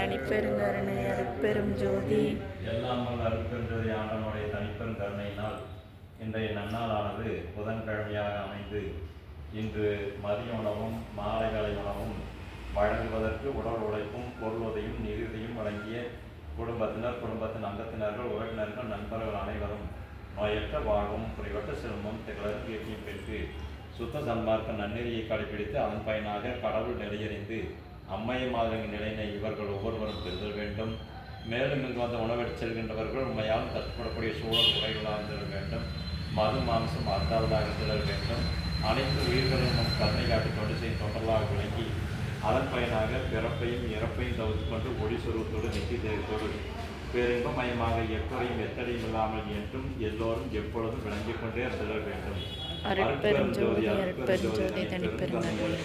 தனிப்பெருங்கருணை அருட்பெரும் ஜோதி. எல்லாம் வல்ல அருட்பெருஞ்சோதி ஆண்டவனுடைய தனிப்பெரும் கருணையினால் இன்றைய நன்னாளானது புதன்கிழமையாக அமைந்து இன்று மதிய உணவும் மாலை வேலை உணவும் வழங்குவதற்கு உடல் உழைப்பும் பொருளுதையும் நிதியுதையும் வழங்கிய குடும்பத்தினர், குடும்பத்தின் அங்கத்தினர்கள், உறவினர்கள், நண்பர்கள் அனைவரும் நோயற்ற வாழ்வும் குறைவற்ற செல்வமும் திகழர் கீர்த்தியும் பெற்று சுத்த சன்மார்க்க நன்னெறியை கடைபிடித்து அதன் பயனாக கடவுள் நிலையறிந்து அம்மைய மாதிரி நிலையினை இவர்கள் ஒவ்வொருவரும் பெறுதல் வேண்டும். மேலும் இங்கு வந்து உணவெடுத்து செல்கின்றவர்கள் உண்மையால் தட்டுப்படக்கூடிய சூழல் உரைகளாக இருந்தல் வேண்டும். மது மாம்சம் அர்த்தாவதாக இருந்தல் வேண்டும். அனைத்து உயிர்களும் நம் கருணை காட்டி தொண்டு செய்யும் தொண்டர்களாக விளங்கி அதன் பயனாக பிறப்பையும் இறப்பையும் தவிர்த்து கொண்டு ஒளி சொருவத்தோடு நெற்றி தேகத்தோடு பேரின்பமயமாக எப்பொறையும் எத்தடையும் இல்லாமல் என்றும் எல்லோரும் எப்பொழுதும் விளங்கிக் கொண்டே இருந்தல் வேண்டும். அருட்பெரும் ஜோதி, அருட்பெரும் ஜோதி, தனிப்பெருங்கருணை.